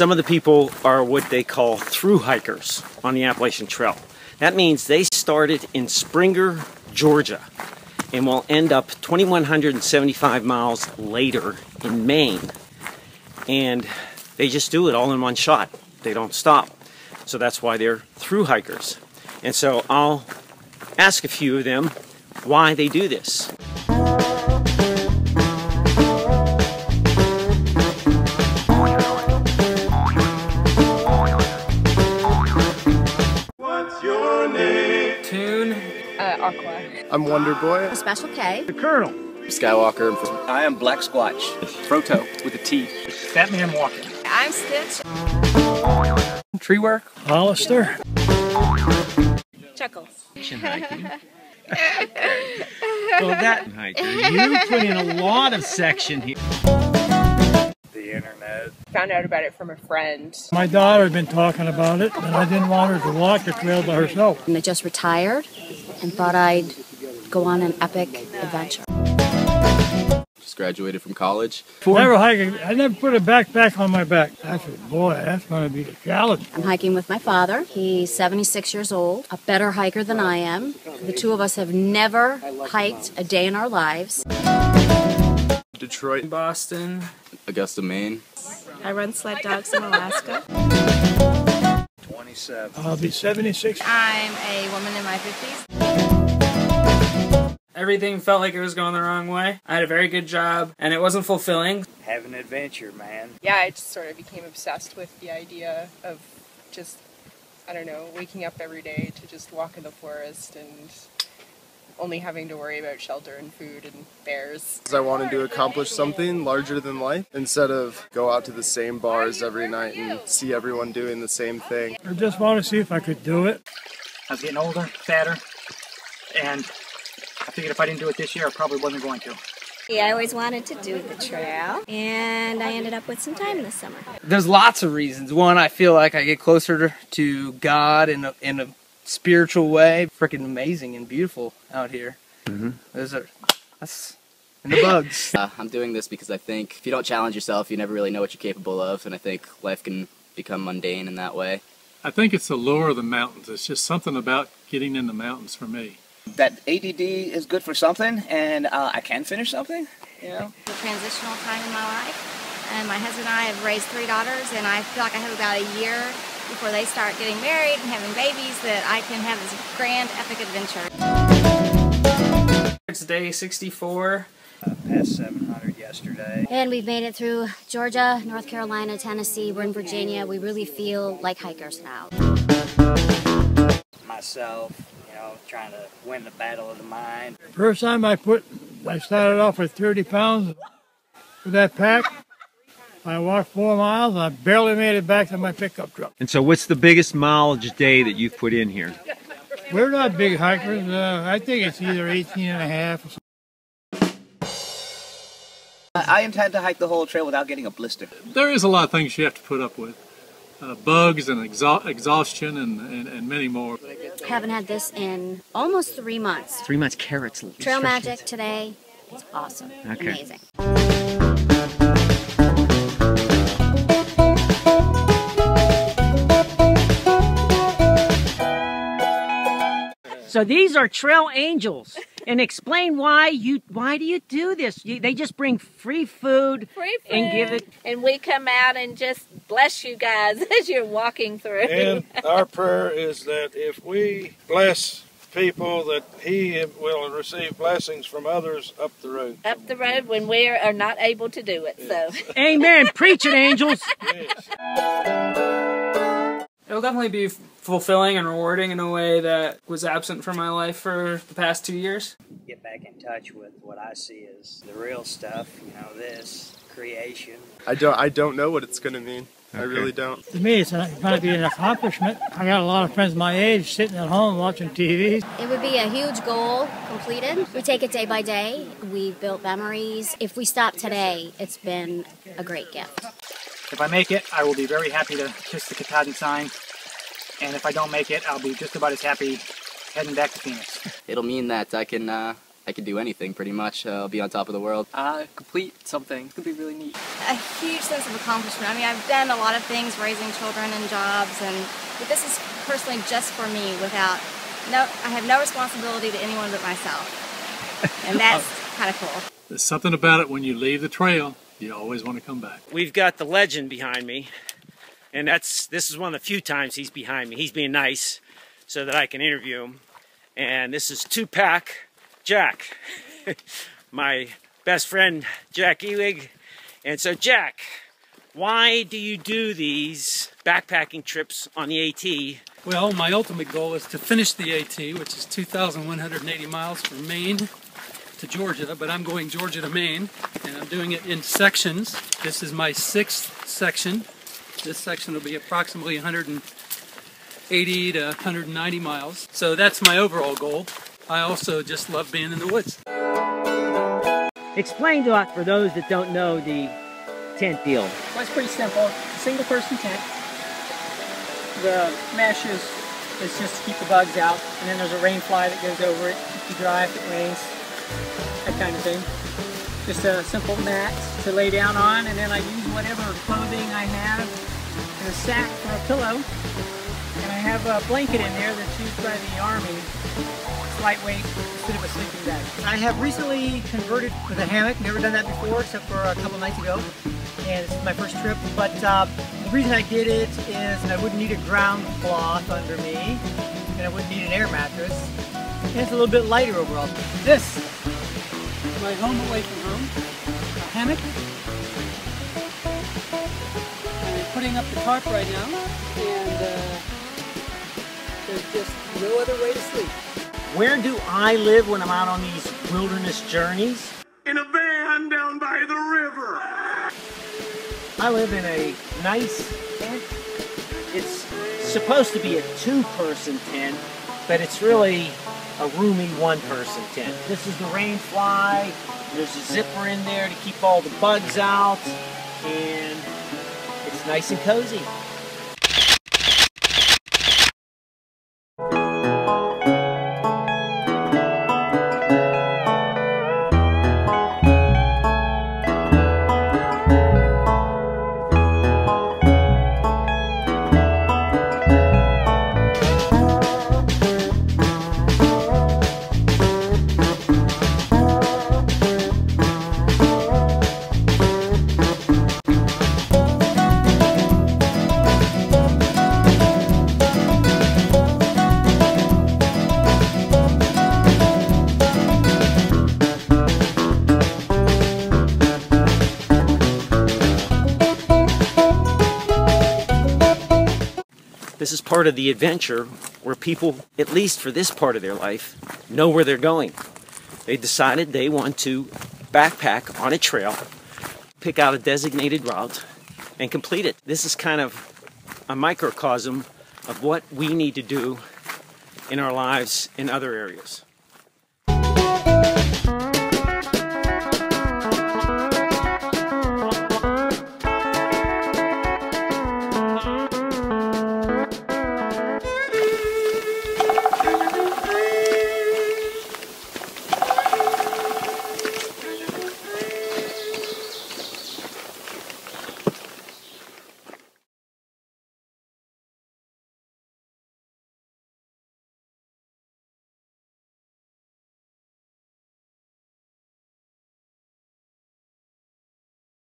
Some of the people are what they call through hikers on the Appalachian Trail. That means they started in Springer, Georgia, and will end up 2,175 miles later in Maine. And they just do it all in one shot. They don't stop. So that's why they're through hikers. And so I'll ask a few of them why they do this. What's your name? Tune. Aqua. I'm Wonder Boy. Special K. The Colonel. Skywalker. I am Black Squatch. Froto with a T. Batman walking. I'm Stitch. Tree work. Hollister. Chuckles. Well, that hiker, you put in a lot of section here. The internet. Found out about it from a friend. My daughter had been talking about it, and I didn't want her to walk the trail by herself. And I just retired and thought I'd go on an epic adventure. Just graduated from college. Never hiking. I never put a backpack on my back. I said, boy, that's going to be a challenge. I'm hiking with my father. He's 76 years old, a better hiker than I am. The two of us have never hiked a day in our lives. Detroit. Boston. Augusta, Maine. I run sled dogs in Alaska. 27. I'll be 76. I'm a woman in my 50s. Everything felt like it was going the wrong way. I had a very good job, and it wasn't fulfilling. Have an adventure, man. Yeah, I just sort of became obsessed with the idea of just, I don't know, waking up every day to just walk in the forest and only having to worry about shelter and food and bears. I wanted to accomplish something larger than life instead of go out to the same bars every night and see everyone doing the same thing. I just want to see if I could do it. I was getting older, fatter, and I figured if I didn't do it this year, I probably wasn't going to. Yeah, I always wanted to do the trail, and I ended up with some time this summer. There's lots of reasons. One, I feel like I get closer to God in a spiritual way. Freaking amazing and beautiful out here. That's in the bugs. I'm doing this because I think if you don't challenge yourself, you never really know what you're capable of, and I think life can become mundane in that way. I think it's the lure of the mountains. It's just something about getting in the mountains for me. That ADD is good for something, and I can finish something, you know? It's a transitional time in my life, and my husband and I have raised 3 daughters, and I feel like I have about a year before they start getting married and having babies that I can have this grand epic adventure. It's day 64. Passed 700 yesterday. And we've made it through Georgia, North Carolina, Tennessee. We're in Virginia. We really feel like hikers now. Myself, you know, trying to win the battle of the mind. First time I started off with 30 pounds with that pack. I walked 4 miles and I barely made it back to my pickup truck. And so what's the biggest mileage day that you've put in here? We're not big hikers. I think it's either 18 and a half or something. I intend to hike the whole trail without getting a blister. There is a lot of things you have to put up with. Bugs and exhaustion and many more. Haven't had this in almost 3 months. 3 months, carrots. Trail magic today. It's awesome. Okay. Amazing. So these are trail angels, and explain why do you do this? They just bring free food, and give it, and we come out and just bless you guys as you're walking through. And our prayer is that if we bless people, that He will receive blessings from others up the road. Up the road when we are not able to do it. Yes. So. Amen. Preach it, angels. Yes. It'll definitely be fulfilling and rewarding in a way that was absent from my life for the past 2 years. Get back in touch with what I see as the real stuff, you know, this creation. I don't know what it's going to mean. Okay. I really don't. To me, it's going to be an accomplishment. I got a lot of friends my age sitting at home watching TV. It would be a huge goal completed. We take it day by day. We built memories. If we stop today, it's been a great gift. If I make it, I will be very happy to kiss the Katahdin sign. And if I don't make it, I'll be just about as happy heading back to Phoenix. It'll mean that I can I could do anything pretty much. I'll be on top of the world. Complete something. It's going to be really neat. A huge sense of accomplishment. I mean, I've done a lot of things, raising children and jobs, but this is personally just for me I have no responsibility to anyone but myself. And that's kind of cool. There's something about it when you leave the trail, you always want to come back. We've got the legend behind me, and this is one of the few times he's behind me. He's being nice so that I can interview him. And this is two-pack Jack, my best friend Jack Ewig. And so Jack, why do you do these backpacking trips on the AT? Well, my ultimate goal is to finish the AT, which is 2,180 miles from Maine to Georgia, but I'm going Georgia to Maine, and I'm doing it in sections. This is my 6th section. This section will be approximately 180 to 190 miles. So that's my overall goal. I also just love being in the woods. Explain to us, for those that don't know, the tent deal. Well, it's pretty simple. Single person tent. The mesh is just to keep the bugs out, and then there's a rain fly that goes over it, keeps you dry if it rains, that kind of thing. Just a simple mat to lay down on, and then I use whatever clothing I have in a sack for a pillow, and I have a blanket in there that's used by the Army. It's lightweight instead of a sleeping bag. I have recently converted with a hammock, never done that before except for a couple nights ago, and this is my first trip, but the reason I did it is I wouldn't need a ground cloth under me, and I wouldn't need an air mattress, and it's a little bit lighter overall. This is my home away from home, a hammock. I'm putting up the tarp right now, and there's just no other way to sleep. Where do I live when I'm out on these wilderness journeys? In a van down by the river. I live in a nice tent. It's supposed to be a 2-person tent, but it's really a roomy 1-person tent. This is the rain fly. There's a zipper in there to keep all the bugs out, and it's nice and cozy. This is part of the adventure where people, at least for this part of their life, know where they're going. They decided they want to backpack on a trail, pick out a designated route, and complete it. This is kind of a microcosm of what we need to do in our lives in other areas.